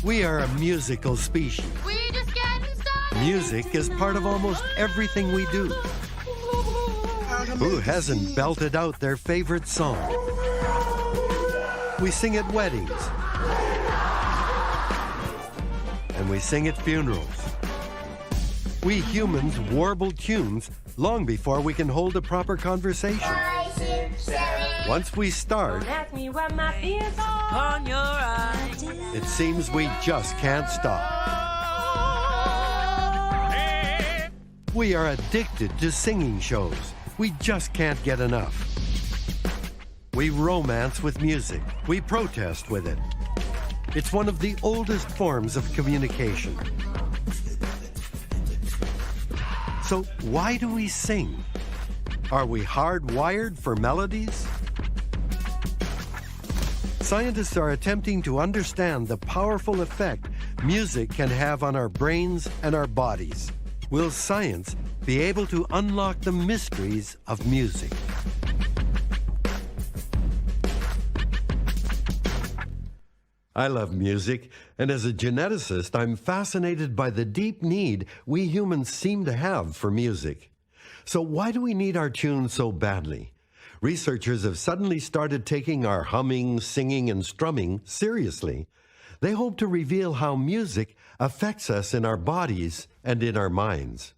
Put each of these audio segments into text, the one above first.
We are a musical species. We just getting started. Music is part of almost everything we do. Who hasn't belted out their favorite song? We sing at weddings. And we sing at funerals. We humans warble tunes long before we can hold a proper conversation. 5, 6, 7. Once we start, Ask me what my fears are on your eyes. it seems we just can't stop. We are addicted to singing shows. We just can't get enough. We romance with music. We protest with it. It's one of the oldest forms of communication. So why do we sing? Are we hardwired for melodies? Scientists are attempting to understand the powerful effect music can have on our brains and our bodies. Will science be able to unlock the mysteries of music? I love music, and as a geneticist, I'm fascinated by the deep need we humans seem to have for music. So why do we need our tunes so badly? Researchers have suddenly started taking our humming, singing, and strumming seriously. They hope to reveal how music affects us in our bodies and in our minds.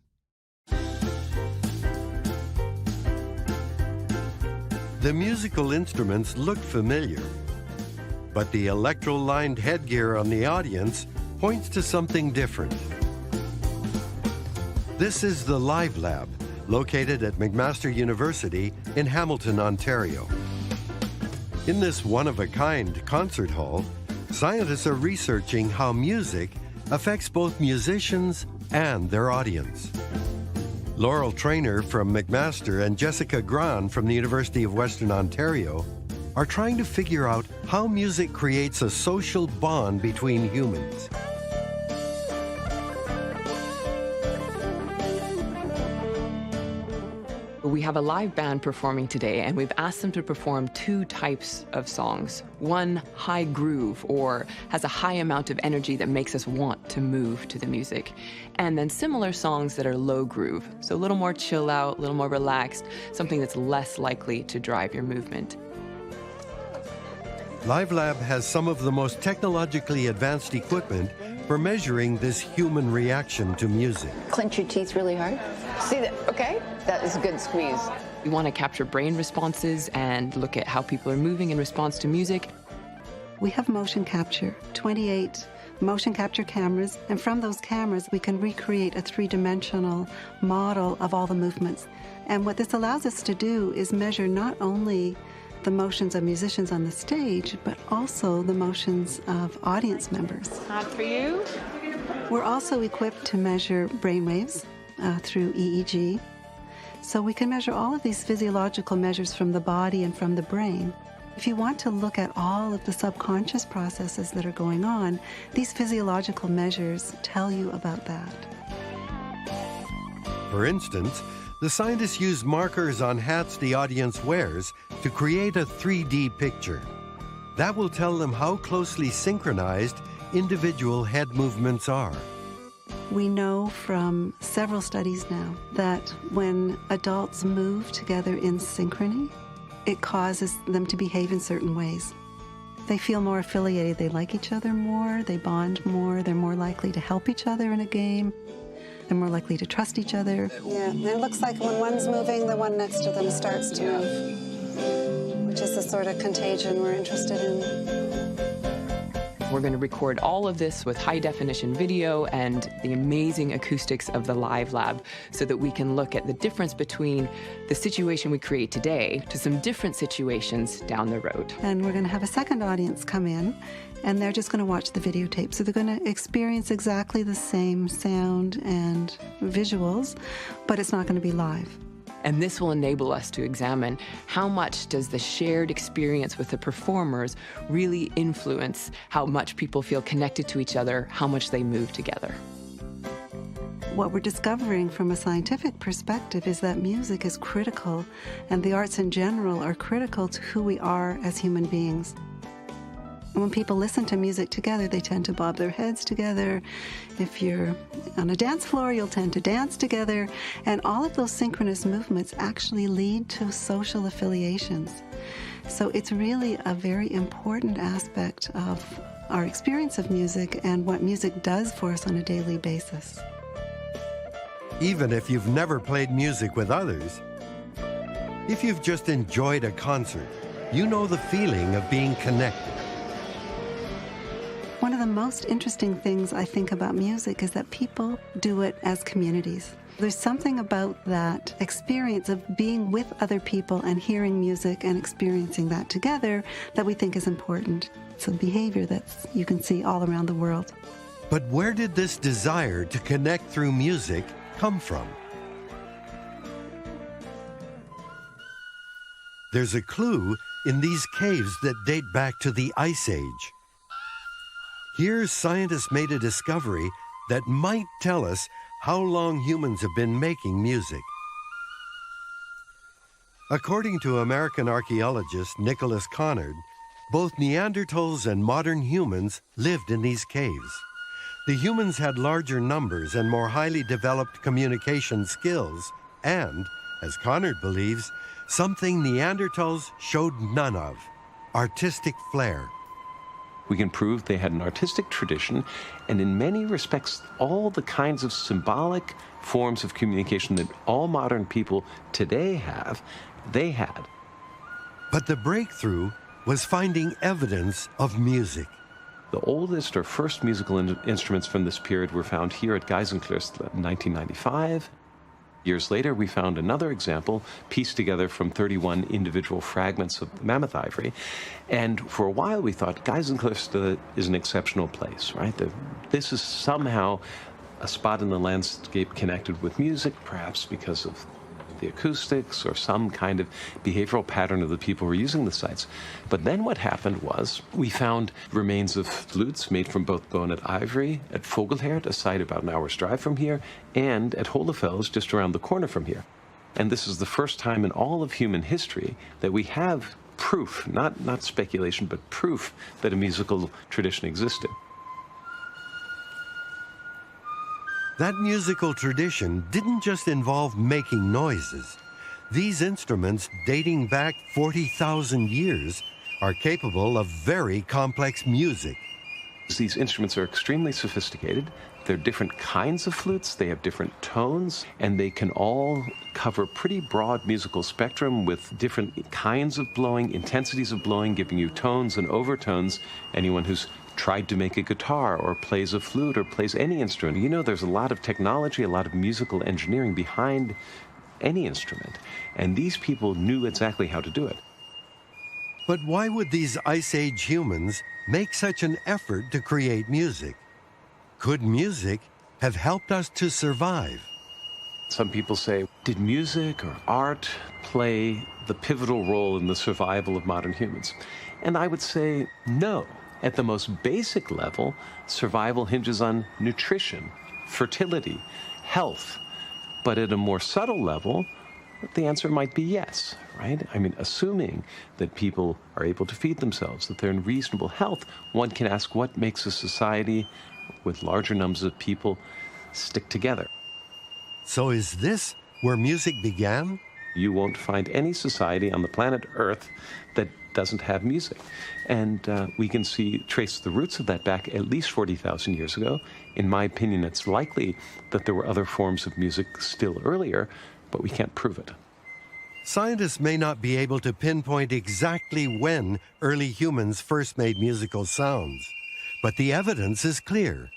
The musical instruments look familiar, but the electro-lined headgear on the audience points to something different. This is the Live Lab, located at McMaster University in Hamilton, Ontario. In this one-of-a-kind concert hall, scientists are researching how music affects both musicians and their audience. Laurel Traynor from McMaster and Jessica Gran from the University of Western Ontario are trying to figure out how music creates a social bond between humans. We have a live band performing today, and we've asked them to perform 2 types of songs. One, high groove, or has a high amount of energy that makes us want to move to the music. And then similar songs that are low groove, so a little more chill out, a little more relaxed, something that's less likely to drive your movement. Live Lab has some of the most technologically advanced equipment for measuring this human reaction to music. Clench your teeth really hard. See that? Okay. That is a good squeeze. We want to capture brain responses and look at how people are moving in response to music. We have motion capture, 28 motion capture cameras, and from those cameras we can recreate a 3-dimensional model of all the movements. And what this allows us to do is measure not only the motions of musicians on the stage, but also the motions of audience members. Hot for you. We're also equipped to measure brain waves through EEG. So we can measure all of these physiological measures from the body and from the brain. If you want to look at all of the subconscious processes that are going on, these physiological measures tell you about that. For instance, the scientists use markers on hats the audience wears to create a 3D picture. That will tell them how closely synchronized individual head movements are. We know from several studies now that when adults move together in synchrony, it causes them to behave in certain ways. They feel more affiliated, they like each other more, they bond more, they're more likely to help each other in a game, they're more likely to trust each other. Yeah, and it looks like when one's moving, the one next to them starts to move, which is the sort of contagion we're interested in. We're going to record all of this with high-definition video and the amazing acoustics of the Live Lab so that we can look at the difference between the situation we create today to some different situations down the road. And we're going to have a second audience come in, and they're just going to watch the videotape. So they're going to experience exactly the same sound and visuals, but it's not going to be live. And this will enable us to examine how much does the shared experience with the performers really influence how much people feel connected to each other, how much they move together. What we're discovering from a scientific perspective is that music is critical, and the arts in general are critical to who we are as human beings. When people listen to music together, they tend to bob their heads together. If you're on a dance floor, you'll tend to dance together. And all of those synchronous movements actually lead to social affiliations. So it's really a very important aspect of our experience of music and what music does for us on a daily basis. Even if you've never played music with others, if you've just enjoyed a concert, you know the feeling of being connected. One of the most interesting things I think about music is that people do it as communities. There's something about that experience of being with other people and hearing music and experiencing that together that we think is important. It's a behavior that you can see all around the world. But where did this desire to connect through music come from? There's a clue in these caves that date back to the Ice Age. Here, scientists made a discovery that might tell us how long humans have been making music. According to American archaeologist Nicholas Conard, both Neanderthals and modern humans lived in these caves. The humans had larger numbers and more highly developed communication skills, and, as Conard believes, something Neanderthals showed none of: artistic flair. We can prove they had an artistic tradition, and in many respects, all the kinds of symbolic forms of communication that all modern people today have, they had. But the breakthrough was finding evidence of music. The oldest or first musical instruments from this period were found here at Geisenkloster in 1995. Years later, we found another example pieced together from 31 individual fragments of mammoth ivory. And for a while, we thought Geisenkloster is an exceptional place, right? This is somehow a spot in the landscape connected with music, perhaps because of the acoustics or some kind of behavioral pattern of the people who were using the sites. But then what happened was we found remains of flutes made from both bone and ivory at Vogelherd, a site about an hour's drive from here, and at Hohlefels, just around the corner from here. And this is the first time in all of human history that we have proof, not speculation, but proof that a musical tradition existed. That musical tradition didn't just involve making noises. These instruments, dating back 40,000 years, are capable of very complex music. These instruments are extremely sophisticated. They're different kinds of flutes, they have different tones, and they can all cover pretty broad musical spectrum with different kinds of blowing, intensities of blowing, giving you tones and overtones. Anyone who's tried to make a guitar or plays a flute or plays any instrument, you know there's a lot of technology, a lot of musical engineering behind any instrument. And these people knew exactly how to do it. But why would these Ice Age humans make such an effort to create music? Could music have helped us to survive? Some people say, did music or art play the pivotal role in the survival of modern humans? And I would say no. At the most basic level, survival hinges on nutrition, fertility, health. But at a more subtle level, the answer might be yes, right? I mean, assuming that people are able to feed themselves, that they're in reasonable health, one can ask what makes a society with larger numbers of people stick together. So is this where music began? You won't find any society on the planet Earth that doesn't have music. And we can trace the roots of that back at least 40,000 years ago. In my opinion, it's likely that there were other forms of music still earlier, but we can't prove it. Scientists may not be able to pinpoint exactly when early humans first made musical sounds, but the evidence is clear.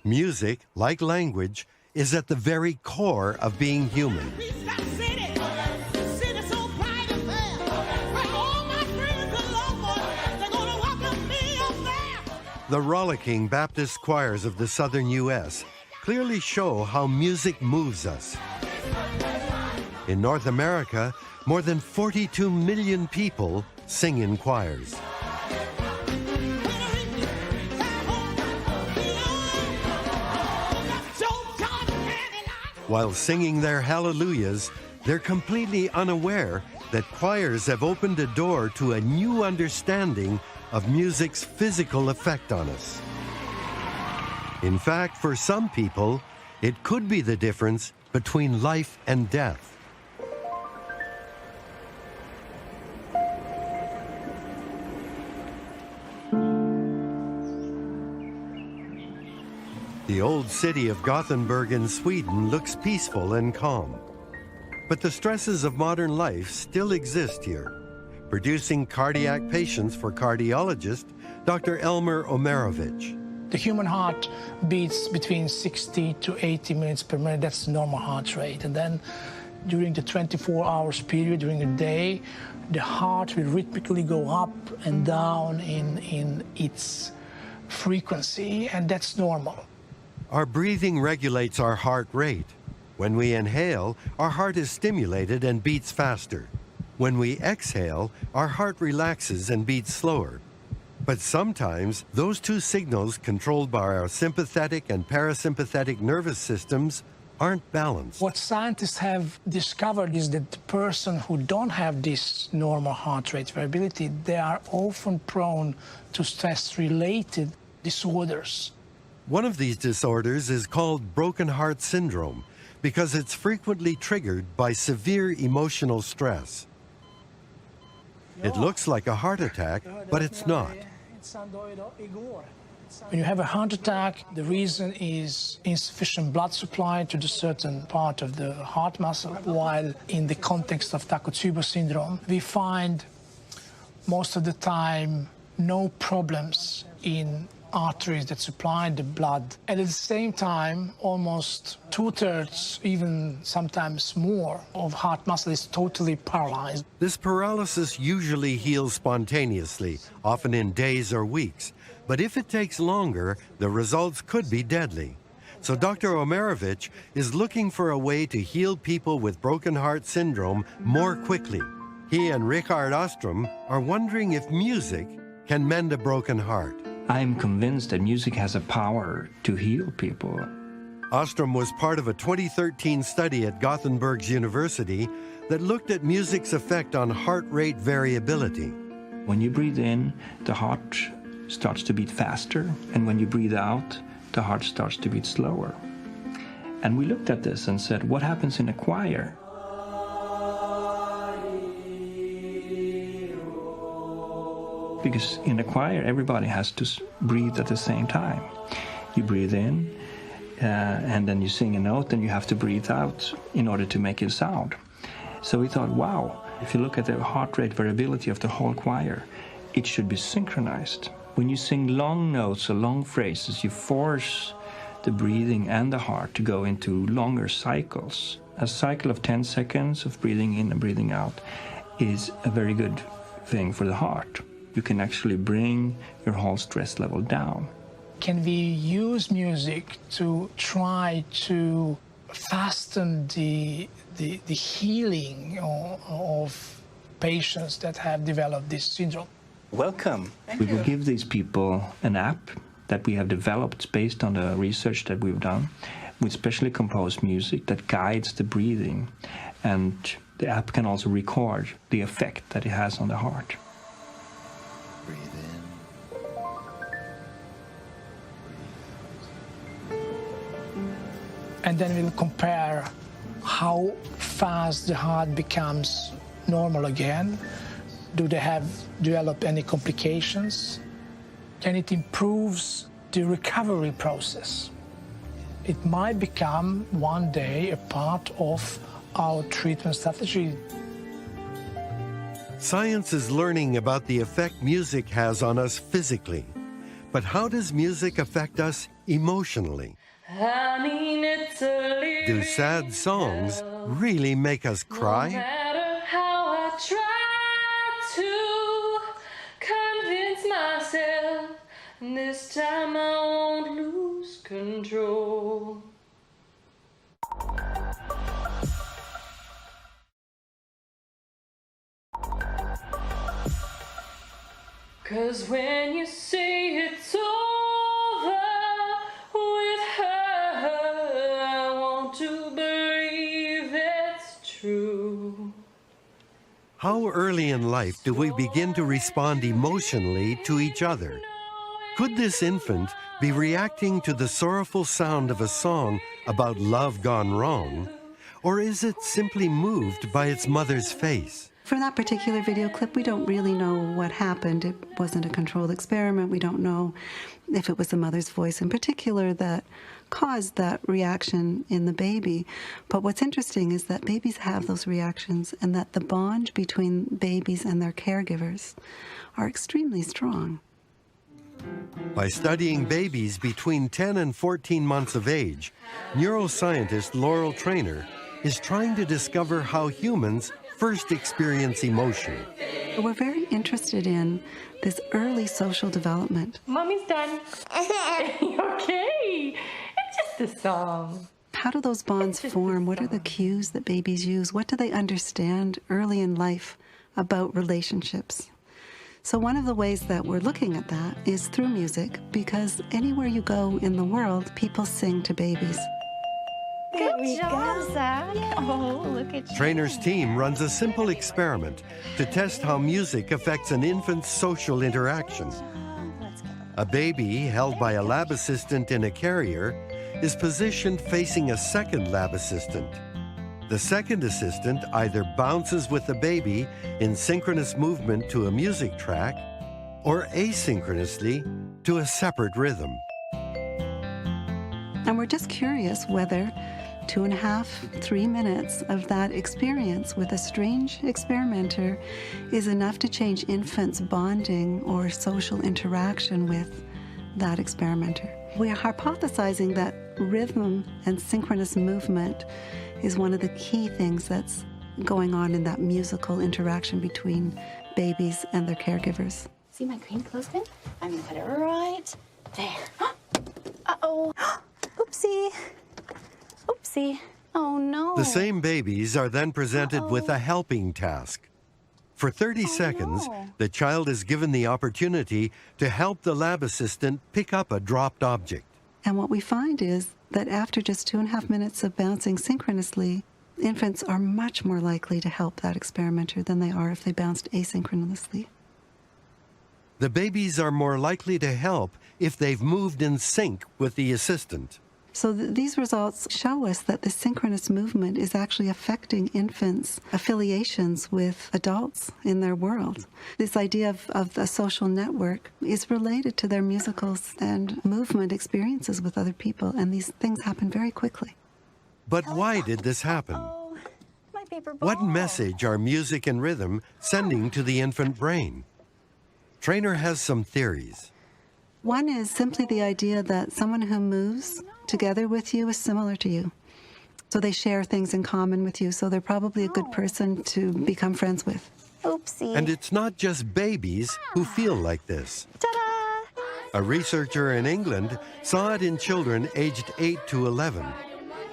Music, like language, is at the very core of being human. The rollicking Baptist choirs of the southern U.S. clearly show how music moves us. In North America, more than 42 million people sing in choirs. While singing their hallelujahs, they're completely unaware that choirs have opened a door to a new understanding of music's physical effect on us. In fact, for some people, it could be the difference between life and death. The old city of Gothenburg in Sweden looks peaceful and calm. But the stresses of modern life still exist here, producing cardiac patients for cardiologist Dr. Elmer Omerovich. The human heart beats between 60 to 80 minutes per minute. That's the normal heart rate. And then during the 24 hours period during the day, the heart will rhythmically go up and down in its frequency, and that's normal. Our breathing regulates our heart rate. When we inhale, our heart is stimulated and beats faster. When we exhale, our heart relaxes and beats slower. But sometimes those two signals controlled by our sympathetic and parasympathetic nervous systems aren't balanced. What scientists have discovered is that the person who don't have this normal heart rate variability, they are often prone to stress-related disorders. One of these disorders is called broken heart syndrome because it's frequently triggered by severe emotional stress. It looks like a heart attack, but it's not. When you have a heart attack, the reason is insufficient blood supply to the certain part of the heart muscle, while in the context of Takotsubo syndrome, we find most of the time no problems in arteries that supply the blood. And at the same time, almost 2/3, even sometimes more, of heart muscle is totally paralyzed. This paralysis usually heals spontaneously, often in days or weeks. But if it takes longer, the results could be deadly. So Dr. Omerovich is looking for a way to heal people with broken heart syndrome more quickly. He and Richard Ostrom are wondering if music can mend a broken heart. I'm convinced that music has a power to heal people. Ostrom was part of a 2013 study at Gothenburg's University that looked at music's effect on heart rate variability. When you breathe in, the heart starts to beat faster, and when you breathe out, the heart starts to beat slower. And we looked at this and said, what happens in a choir? Because in a choir, everybody has to breathe at the same time. You breathe in, and then you sing a note, and you have to breathe out in order to make it sound. So we thought, wow, if you look at the heart rate variability of the whole choir, it should be synchronized. When you sing long notes or long phrases, you force the breathing and the heart to go into longer cycles. A cycle of 10 seconds of breathing in and breathing out is a very good thing for the heart. You can actually bring your whole stress level down. Can we use music to try to fasten the healing of patients that have developed this syndrome? Welcome. We will give these people an app that we have developed based on the research that we've done with specially composed music that guides the breathing, and the app can also record the effect that it has on the heart. Breathe in. And then we'll compare how fast the heart becomes normal again. Do they have developed any complications? And it improves the recovery process. It might become one day a part of our treatment strategy. Science is learning about the effect music has on us physically. But how does music affect us emotionally? I mean, it's a Do sad songs really make us no cry? matter how I try to convince myself, this time I won't lose control. Cause when you say it's over with her, I want to believe it's true. How early in life do we begin to respond emotionally to each other? Could this infant be reacting to the sorrowful sound of a song about love gone wrong, or is it simply moved by its mother's face? For that particular video clip, we don't really know what happened. It wasn't a controlled experiment. We don't know if it was the mother's voice in particular that caused that reaction in the baby. But what's interesting is that babies have those reactions and that the bond between babies and their caregivers are extremely strong. By studying babies between 10 and 14 months of age, neuroscientist Laurel Trainer is trying to discover how humans first experience emotion. We're very interested in this early social development. Mommy's done. Okay. It's just a song. How do those bonds form? What are the cues that babies use? What do they understand early in life about relationships? So one of the ways that we're looking at that is through music, because anywhere you go in the world, people sing to babies. Good job, Zach. Oh, look at you. Trainer's team runs a simple experiment to test how music affects an infant's social interaction. A baby held by a lab assistant in a carrier is positioned facing a second lab assistant. The second assistant either bounces with the baby in synchronous movement to a music track or asynchronously to a separate rhythm. And we're just curious whether 2.5, 3 minutes of that experience with a strange experimenter is enough to change infants' bonding or social interaction with that experimenter. We are hypothesizing that rhythm and synchronous movement is one of the key things that's going on in that musical interaction between babies and their caregivers. See my green clothespin? I'm gonna put it right there. Uh-oh. Oopsie. Oopsie. Oh, no. The same babies are then presented with a helping task. For 30 seconds, the child is given the opportunity to help the lab assistant pick up a dropped object. And what we find is that after just 2.5 minutes of bouncing synchronously, infants are much more likely to help that experimenter than they are if they bounced asynchronously. The babies are more likely to help if they've moved in sync with the assistant. So these results show us that the synchronous movement is actually affecting infants' affiliations with adults in their world. This idea of a social network is related to their musicals and movement experiences with other people, and these things happen very quickly. But why did this happen? My paper ball. What message are music and rhythm sending to the infant brain? Trainer has some theories. One is simply the idea that someone who moves together with you is similar to you. So they share things in common with you, so they're probably a good person to become friends with. Oopsie. And it's not just babies who feel like this. Ta-da! A researcher in England saw it in children aged 8 to 11.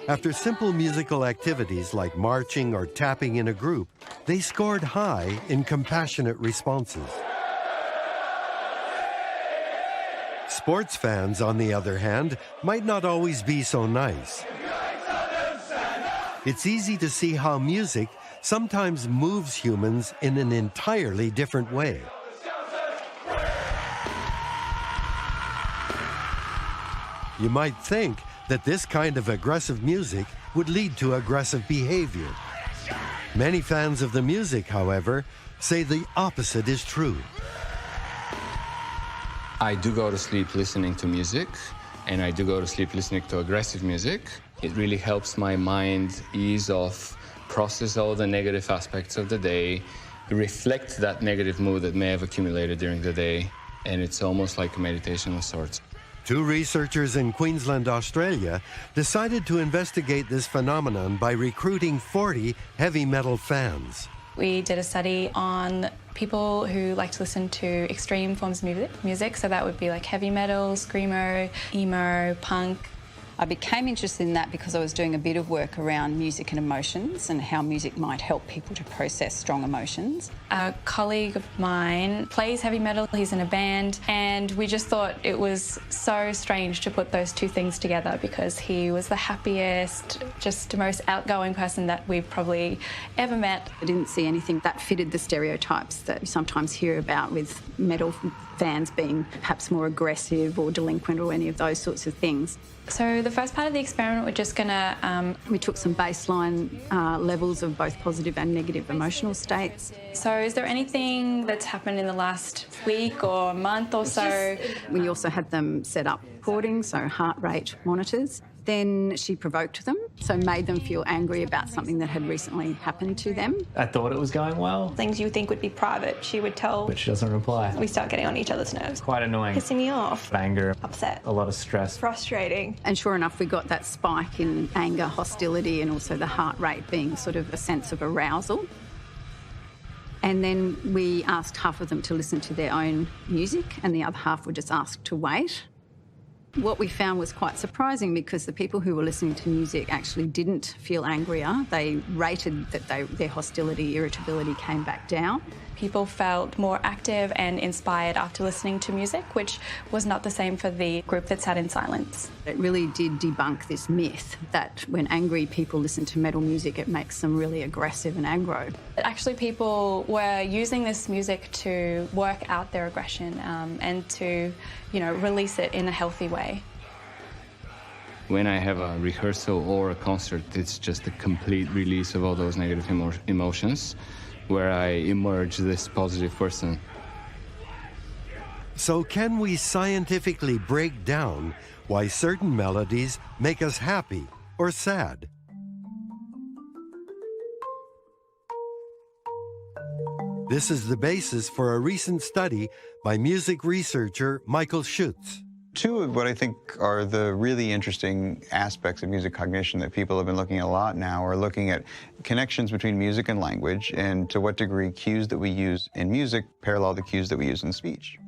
After simple musical activities like marching or tapping in a group, they scored high in compassionate responses. Sports fans, on the other hand, might not always be so nice. It's easy to see how music sometimes moves humans in an entirely different way. You might think that this kind of aggressive music would lead to aggressive behavior. Many fans of the music, however, say the opposite is true. I do go to sleep listening to music, and I do go to sleep listening to aggressive music. It really helps my mind ease off, process all the negative aspects of the day, reflect that negative mood that may have accumulated during the day, and it's almost like a meditation of sorts. Two researchers in Queensland, Australia, decided to investigate this phenomenon by recruiting 40 heavy metal fans. We did a study on people who like to listen to extreme forms of music. So that would be like heavy metal, screamo, emo, punk. I became interested in that because I was doing a bit of work around music and emotions and how music might help people to process strong emotions. A colleague of mine plays heavy metal, he's in a band, and we just thought it was so strange to put those two things together because he was the happiest, just the most outgoing person that we've probably ever met. I didn't see anything that fitted the stereotypes that you sometimes hear about with metal fans being perhaps more aggressive or delinquent or any of those sorts of things. So the first part of the experiment, we're just gonna... we took some baseline levels of both positive and negative emotional states. So is there anything that's happened in the last week or month or so? We also had them set up recording, so heart rate monitors. Then she provoked them, so made them feel angry about something that had recently happened to them. I thought it was going well. Things you think would be private, she would tell. But she doesn't reply. We start getting on each other's nerves. Quite annoying. Pissing me off. Anger. Upset. A lot of stress. Frustrating. And sure enough, we got that spike in anger, hostility, and also the heart rate being sort of a sense of arousal. And then we asked half of them to listen to their own music, and the other half were just asked to wait. What we found was quite surprising because the people who were listening to music actually didn't feel angrier. They rated that their hostility, irritability came back down. People felt more active and inspired after listening to music, which was not the same for the group that sat in silence. It really did debunk this myth that when angry people listen to metal music, it makes them really aggressive and aggro. Actually, people were using this music to work out their aggression and to, release it in a healthy way. When I have a rehearsal or a concert, it's just a complete release of all those negative emotions, where I emerge this positive person. So can we scientifically break down why certain melodies make us happy or sad? This is the basis for a recent study by music researcher Michael Schutz. Two of what I think are the really interesting aspects of music cognition that people have been looking at a lot now are looking at connections between music and language and to what degree cues that we use in music parallel the cues that we use in speech.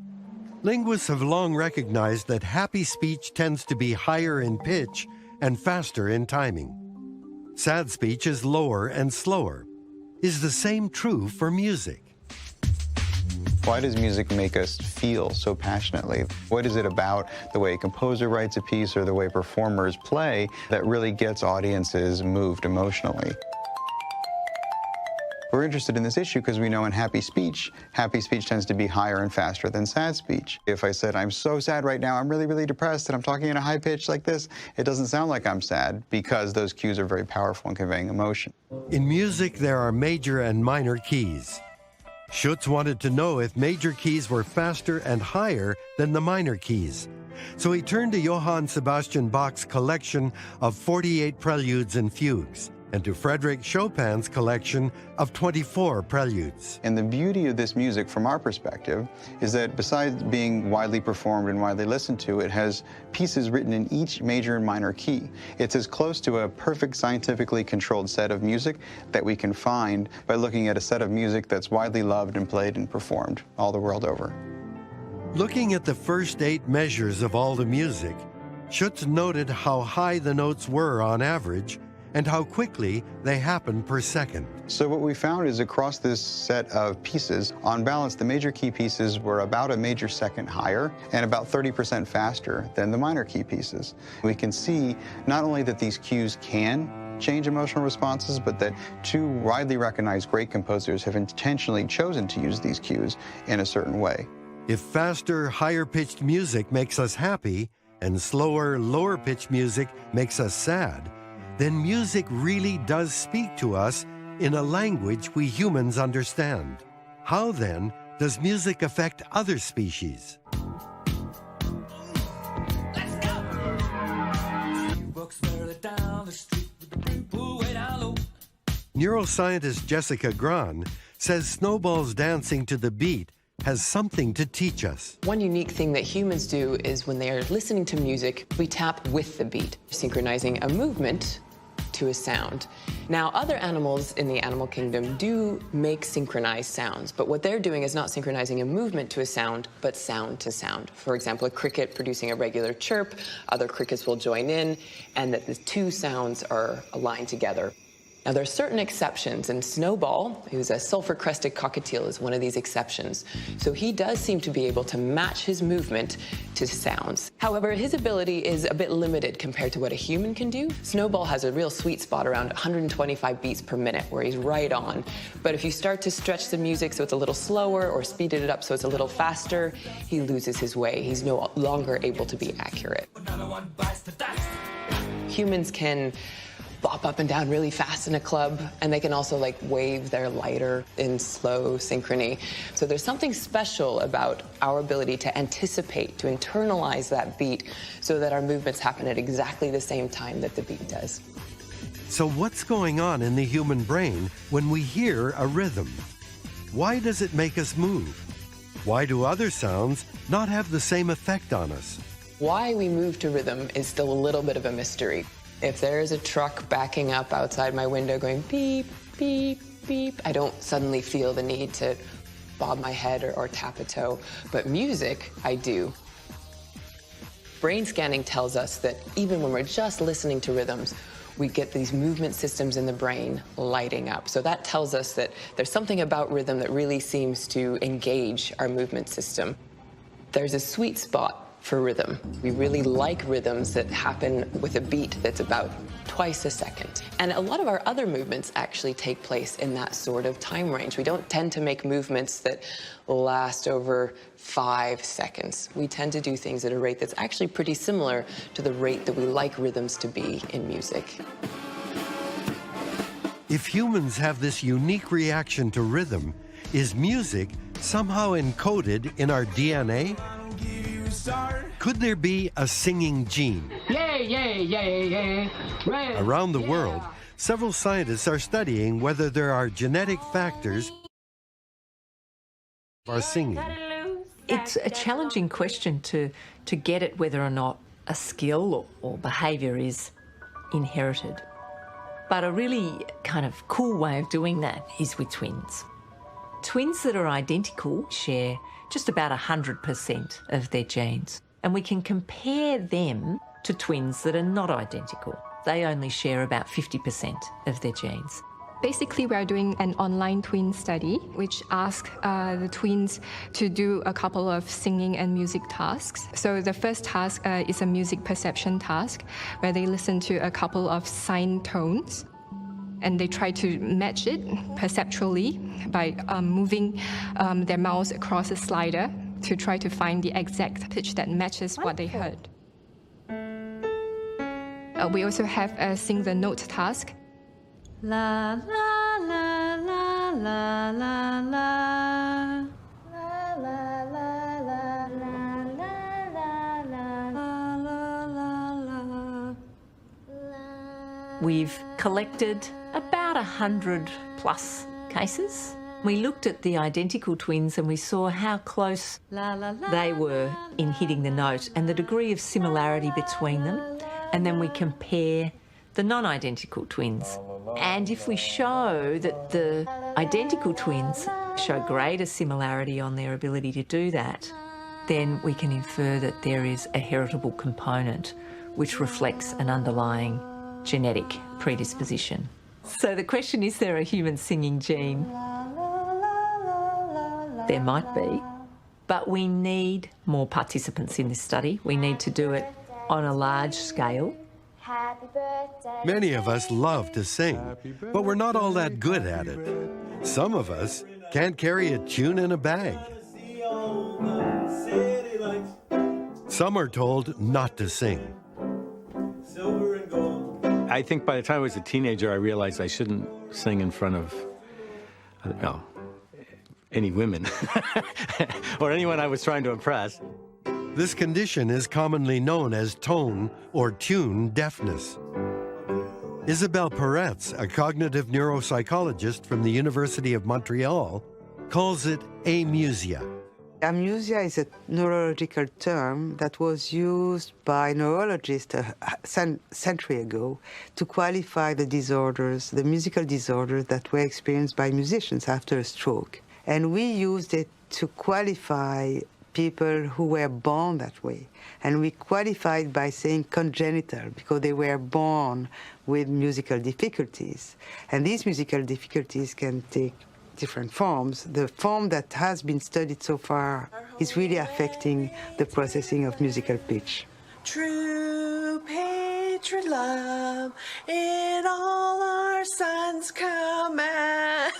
Linguists have long recognized that happy speech tends to be higher in pitch and faster in timing. Sad speech is lower and slower. Is the same true for music? Why does music make us feel so passionately? What is it about the way a composer writes a piece or the way performers play that really gets audiences moved emotionally? We're interested in this issue because we know in happy speech tends to be higher and faster than sad speech. If I said, I'm so sad right now, I'm really, really depressed, and I'm talking in a high pitch like this, it doesn't sound like I'm sad because those cues are very powerful in conveying emotion. In music, there are major and minor keys. Schutz wanted to know if major keys were faster and higher than the minor keys. So he turned to Johann Sebastian Bach's collection of 48 preludes and fugues, and to Frédéric Chopin's collection of 24 preludes. And the beauty of this music from our perspective is that besides being widely performed and widely listened to, it has pieces written in each major and minor key. It's as close to a perfect scientifically controlled set of music that we can find by looking at a set of music that's widely loved and played and performed all the world over. Looking at the first 8 measures of all the music, Schutz noted how high the notes were on average and how quickly they happen per second. So what we found is across this set of pieces, on balance, the major key pieces were about a major second higher and about 30% faster than the minor key pieces. We can see not only that these cues can change emotional responses, but that 2 widely recognized great composers have intentionally chosen to use these cues in a certain way. If faster, higher-pitched music makes us happy and slower, lower-pitched music makes us sad, then music really does speak to us in a language we humans understand. How, then, does music affect other species? Neuroscientist Jessica Gran says Snowball's dancing to the beat has something to teach us. One unique thing that humans do is when they are listening to music, we tap with the beat, synchronizing a movement to to a sound. Now, other animals in the animal kingdom do make synchronized sounds, but what they're doing is not synchronizing a movement to a sound, but sound to sound. For example, a cricket producing a regular chirp, other crickets will join in, and that the two sounds are aligned together. Now, there are certain exceptions, and Snowball, who's a sulfur-crested cockatiel, is one of these exceptions. So he does seem to be able to match his movement to sounds. However, his ability is a bit limited compared to what a human can do. Snowball has a real sweet spot around 125 beats per minute, where he's right on. But if you start to stretch the music so it's a little slower or speed it up so it's a little faster, he loses his way. He's no longer able to be accurate. Humans can bop up and down really fast in a club, and they can also like wave their lighter in slow synchrony. So there's something special about our ability to anticipate, to internalize that beat so that our movements happen at exactly the same time that the beat does. So what's going on in the human brain when we hear a rhythm? Why does it make us move? Why do other sounds not have the same effect on us? Why we move to rhythm is still a little bit of a mystery. If there is a truck backing up outside my window going beep, beep, beep, I don't suddenly feel the need to bob my head or tap a toe. But music, I do. Brain scanning tells us that even when we're just listening to rhythms, we get these movement systems in the brain lighting up. So that tells us that there's something about rhythm that really seems to engage our movement system. There's a sweet spot for rhythm. We really like rhythms that happen with a beat that's about twice a second. And a lot of our other movements actually take place in that sort of time range. We don't tend to make movements that last over 5 seconds. We tend to do things at a rate that's actually pretty similar to the rate that we like rhythms to be in music. If humans have this unique reaction to rhythm, is music somehow encoded in our DNA? Could there be a singing gene? Yay, yay, yay, yay. Around the world, several scientists are studying whether there are genetic factors for singing. It's a challenging question to get at whether or not a skill or behaviour is inherited. But a really kind of cool way of doing that is with twins. Twins that are identical share just about 100% of their genes. And we can compare them to twins that are not identical. They only share about 50% of their genes. Basically, we are doing an online twin study, which asks the twins to do a couple of singing and music tasks. So the first task is a music perception task, where they listen to a couple of sine tones, and they try to match it perceptually by moving their mouse across a slider to try to find the exact pitch that matches what they heard. We also have a sing the note task. La la la la la la la. La la la la la la la la. We've collected about 100 plus cases. We looked at the identical twins and we saw how close they were in hitting the note and the degree of similarity between them. And then we compare the non-identical twins. And if we show that the identical twins show greater similarity on their ability to do that, then we can infer that there is a heritable component which reflects an underlying genetic predisposition. So the question, is there a human singing gene? There might be, but we need more participants in this study. We need to do it on a large scale. Many of us love to sing, but we're not all that good at it. Some of us can't carry a tune in a bag. Some are told not to sing. I think by the time I was a teenager, I realized I shouldn't sing in front of, any women or anyone I was trying to impress. This condition is commonly known as tone or tune deafness. Isabelle Peretz, a cognitive neuropsychologist from the University of Montreal, calls it amusia. Amusia is a neurological term that was used by neurologists a century ago to qualify the disorders, the musical disorders that were experienced by musicians after a stroke. And we used it to qualify people who were born that way. And we qualified by saying congenital, because they were born with musical difficulties. And these musical difficulties can take different forms. The form that has been studied so far is really affecting the processing of musical pitch. True patriot love in all our sons command.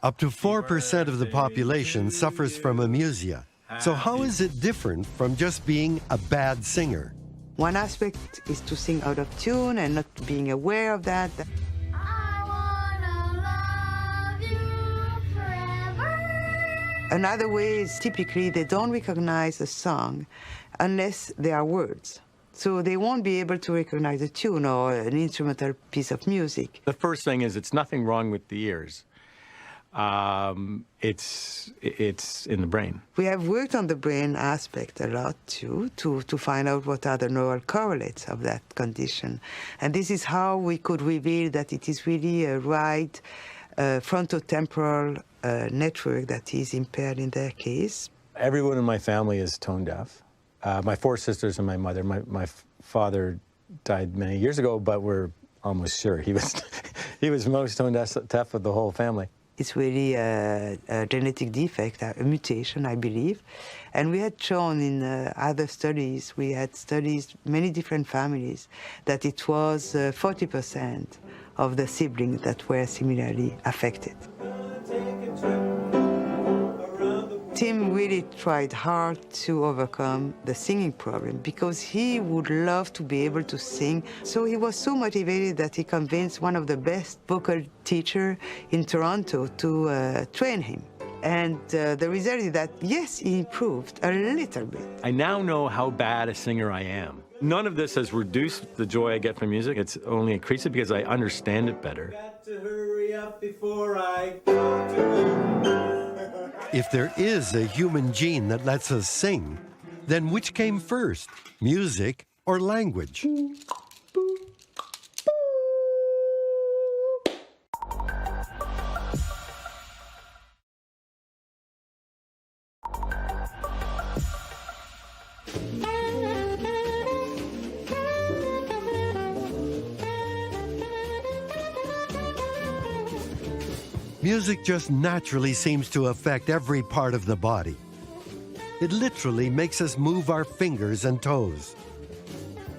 Up to 4% of the population suffers from amusia. So how is it different from just being a bad singer? One aspect is to sing out of tune and not being aware of that. Another way is typically they don't recognize a song unless there are words. So they won't be able to recognize a tune or an instrumental piece of music. The first thing is it's nothing wrong with the ears. It's in the brain. We have worked on the brain aspect a lot too, to find out what are the neural correlates of that condition. And this is how we could reveal that it is really a right frontotemporal network that is impaired in their case. Everyone in my family is tone deaf. My 4 sisters and my mother. My father died many years ago, but we're almost sure he was most tone deaf of the whole family. It's really a genetic defect, a mutation, I believe. And we had shown in other studies, we had studied many different families, that it was 40% of the siblings that were similarly affected. Tim really tried hard to overcome the singing problem because he would love to be able to sing. So he was so motivated that he convinced one of the best vocal teachers in Toronto to train him. And the result is that, yes, he improved a little bit. I now know how bad a singer I am. None of this has reduced the joy I get from music. It's only increased it because I understand it better. If there is a human gene that lets us sing, then which came first, music or language? Music just naturally seems to affect every part of the body. It literally makes us move our fingers and toes.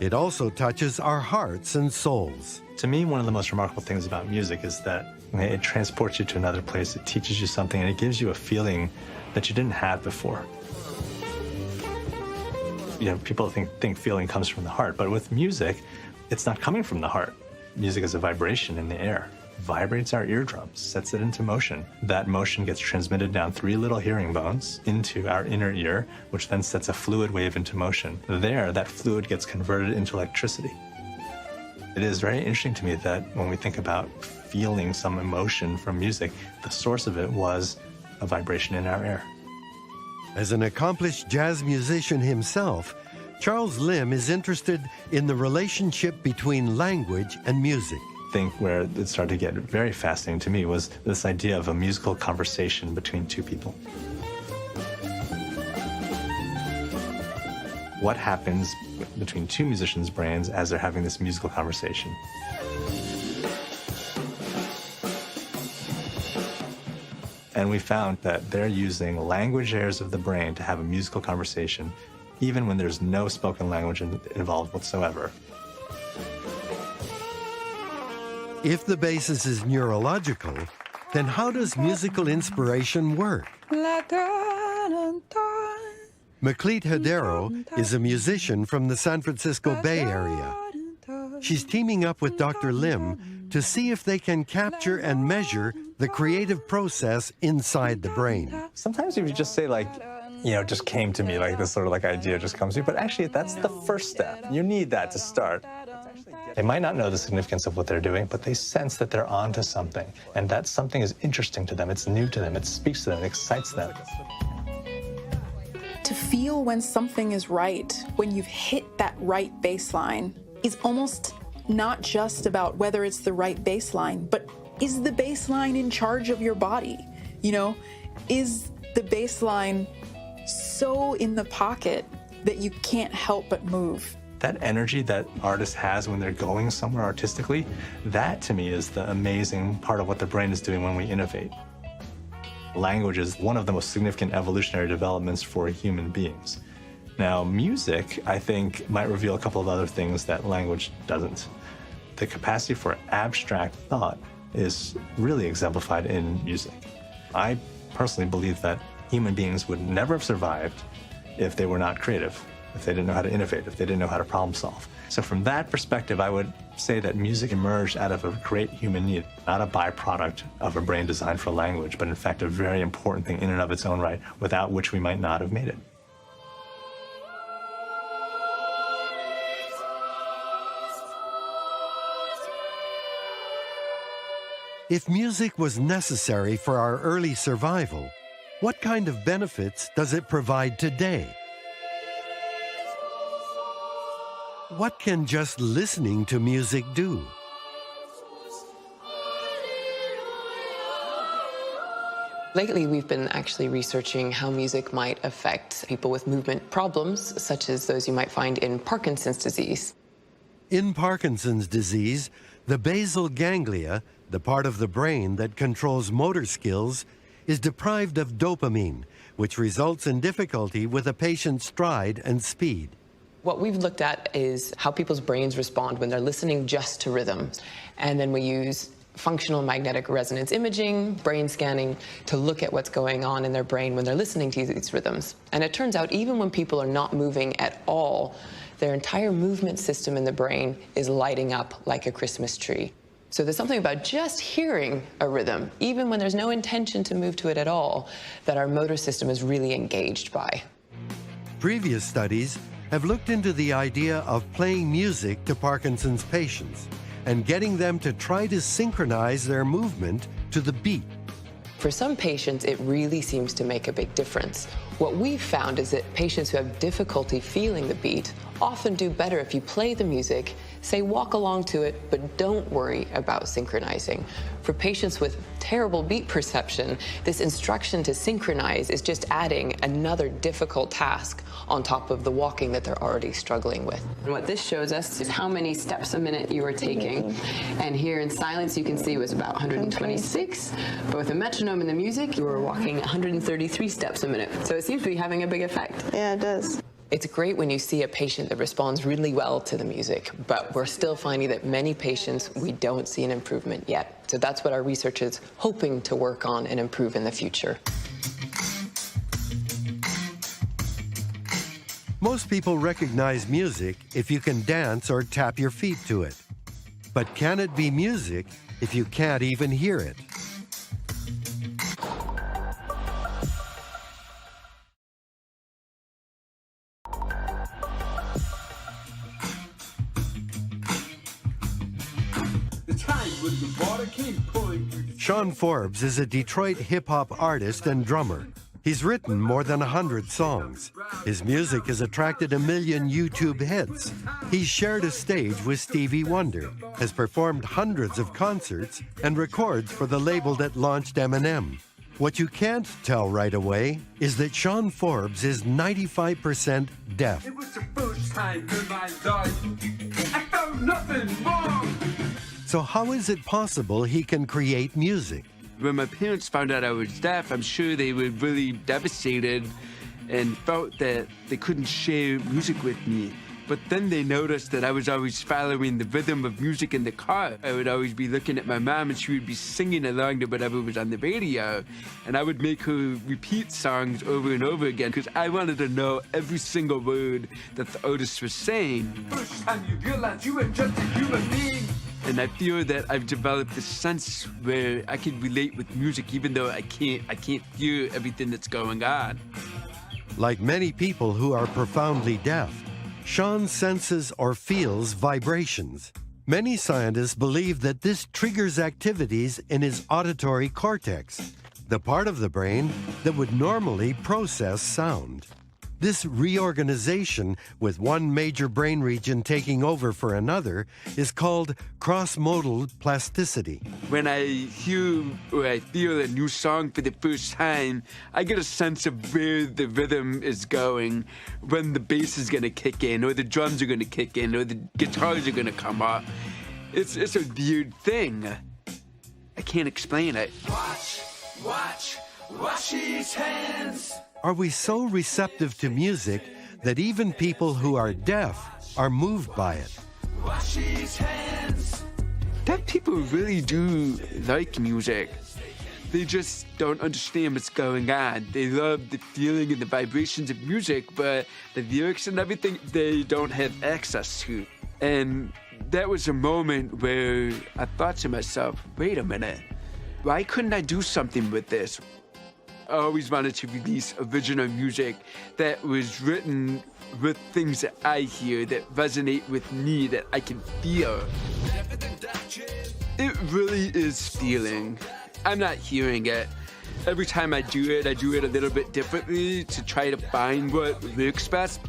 It also touches our hearts and souls. To me, one of the most remarkable things about music is that it transports you to another place, it teaches you something, and it gives you a feeling that you didn't have before. You know, people think feeling comes from the heart, but with music, it's not coming from the heart. Music is a vibration in the air. Vibrates our eardrums, sets it into motion. That motion gets transmitted down 3 little hearing bones into our inner ear, which then sets a fluid wave into motion. There, that fluid gets converted into electricity. It is very interesting to me that when we think about feeling some emotion from music, the source of it was a vibration in our air. As an accomplished jazz musician himself, Charles Lim is interested in the relationship between language and music. I think where it started to get very fascinating to me was this idea of a musical conversation between 2 people. What happens between 2 musicians' brains as they're having this musical conversation? And we found that they're using language areas of the brain to have a musical conversation, even when there's no spoken language involved whatsoever. If the basis is neurological, then how does musical inspiration work? Maclete Hedero is a musician from the San Francisco Bay Area. She's teaming up with Dr. Lim to see if they can capture and measure the creative process inside the brain. Sometimes if you just say, like, you know, it just came to me, like this sort of like idea just comes to you, but actually that's the first step. You need that to start. They might not know the significance of what they're doing, but they sense that they're onto something, and that something is interesting to them, it's new to them, it speaks to them, it excites them. To feel when something is right, when you've hit that right baseline, is almost not just about whether it's the right baseline, but is the baseline in charge of your body? You know, is the baseline so in the pocket that you can't help but move? That energy that artist has when they're going somewhere artistically, that to me is the amazing part of what the brain is doing when we innovate. Language is one of the most significant evolutionary developments for human beings. Now, music, I think, might reveal a couple of other things that language doesn't. The capacity for abstract thought is really exemplified in music. I personally believe that human beings would never have survived if they were not creative, if they didn't know how to innovate, if they didn't know how to problem solve. So from that perspective, I would say that music emerged out of a great human need, not a byproduct of a brain designed for language, but in fact a very important thing in and of its own right, without which we might not have made it. If music was necessary for our early survival, what kind of benefits does it provide today? What can just listening to music do? Lately, we've been actually researching how music might affect people with movement problems, such as those you might find in Parkinson's disease. In Parkinson's disease, the basal ganglia, the part of the brain that controls motor skills, is deprived of dopamine, which results in difficulty with a patient's stride and speed. What we've looked at is how people's brains respond when they're listening just to rhythms. And then we use functional magnetic resonance imaging, brain scanning, to look at what's going on in their brain when they're listening to these rhythms. And it turns out even when people are not moving at all, their entire movement system in the brain is lighting up like a Christmas tree. So there's something about just hearing a rhythm, even when there's no intention to move to it at all, that our motor system is really engaged by. Previous studies have looked into the idea of playing music to Parkinson's patients and getting them to try to synchronize their movement to the beat. For some patients, it really seems to make a big difference. What we've found is that patients who have difficulty feeling the beat often do better if you play the music, say walk along to it, but don't worry about synchronizing. For patients with terrible beat perception, this instruction to synchronize is just adding another difficult task on top of the walking that they're already struggling with. And what this shows us is how many steps a minute you are taking. And here in silence, you can see it was about 126. But with the metronome and the music, you were walking 133 steps a minute. So it seems to be having a big effect. Yeah, it does. It's great when you see a patient that responds really well to the music, but we're still finding that many patients, we don't see an improvement yet. So that's what our research is hoping to work on and improve in the future. Most people recognize music if you can dance or tap your feet to it. But can it be music if you can't even hear it? Sean Forbes is a Detroit hip-hop artist and drummer. He's written more than 100 songs. His music has attracted 1 million YouTube hits. He's shared a stage with Stevie Wonder, has performed hundreds of concerts, and records for the label that launched Eminem. What you can't tell right away is that Sean Forbes is 95% deaf. It was the first time in my life I found nothing wrong. So how is it possible he can create music? When my parents found out I was deaf, I'm sure they were really devastated and felt that they couldn't share music with me. But then they noticed that I was always following the rhythm of music in the car. I would always be looking at my mom and she would be singing along to whatever was on the radio. And I would make her repeat songs over and over again because I wanted to know every single word that the artist was saying. First time you realize you were just a human being. And I feel that I've developed this sense where I can relate with music even though I can't hear everything that's going on. Like many people who are profoundly deaf, Sean senses or feels vibrations. Many scientists believe that this triggers activities in his auditory cortex, the part of the brain that would normally process sound. This reorganization, with one major brain region taking over for another, is called cross-modal plasticity. When I hear or I feel a new song for the first time, I get a sense of where the rhythm is going, when the bass is going to kick in, or the drums are going to kick in, or the guitars are going to come up. It's a weird thing. I can't explain it. Wash his hands. Are we so receptive to music that even people who are deaf are moved by it? Wash his hands. Deaf people really do like music. They just don't understand what's going on. They love the feeling and the vibrations of music, but the lyrics and everything, they don't have access to. And that was a moment where I thought to myself, wait a minute, why couldn't I do something with this? I always wanted to release original music that was written with things that I hear, that resonate with me, that I can feel. It really is feeling. I'm not hearing it. Every time I do it a little bit differently to try to find what works best.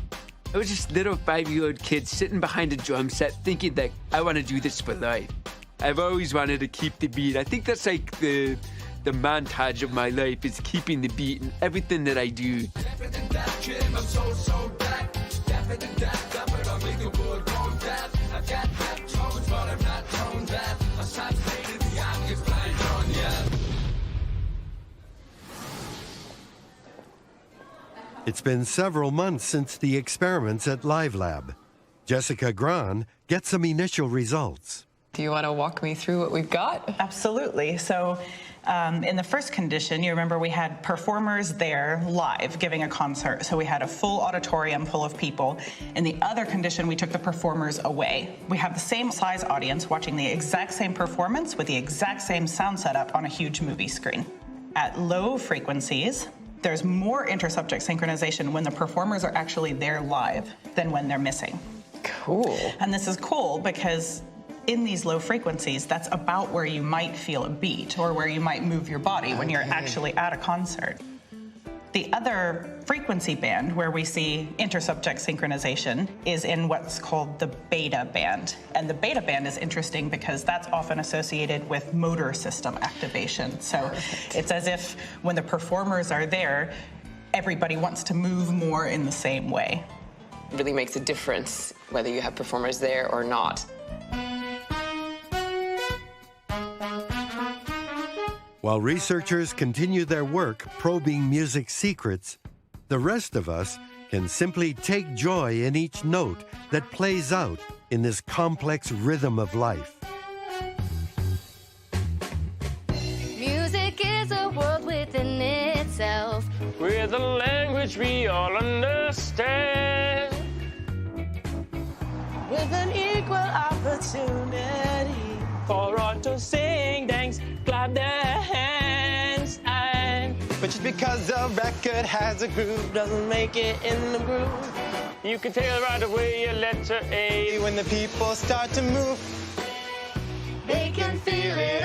I was just a little 5-year-old kid sitting behind a drum set thinking that I want to do this for life. I've always wanted to keep the beat. I think that's like the montage of my life is keeping the beat in everything that I do. It's been several months since the experiments at Live Lab. Jessica Gran gets some initial results. Do you want to walk me through what we've got? Absolutely. So in the first condition, you remember we had performers there live giving a concert. So we had a full auditorium full of people. In the other condition, we took the performers away. We have the same size audience watching the exact same performance with the exact same sound setup on a huge movie screen. At low frequencies, there's more intersubject synchronization when the performers are actually there live than when they're missing. Cool. And this is cool because in these low frequencies, that's about where you might feel a beat or where you might move your body when you're actually at a concert. The other frequency band where we see intersubject synchronization is in what's called the beta band. And the beta band is interesting because that's often associated with motor system activation. So it's as if when the performers are there, everybody wants to move more in the same way. It really makes a difference whether you have performers there or not. While researchers continue their work probing music's secrets, the rest of us can simply take joy in each note that plays out in this complex rhythm of life. Music is a world within itself. With a language we all understand. With an equal opportunity for all to sing, dance, clap their hands, and but just because the record has a groove doesn't make it in the groove. You can tell right away a letter A. When the people start to move, they can feel it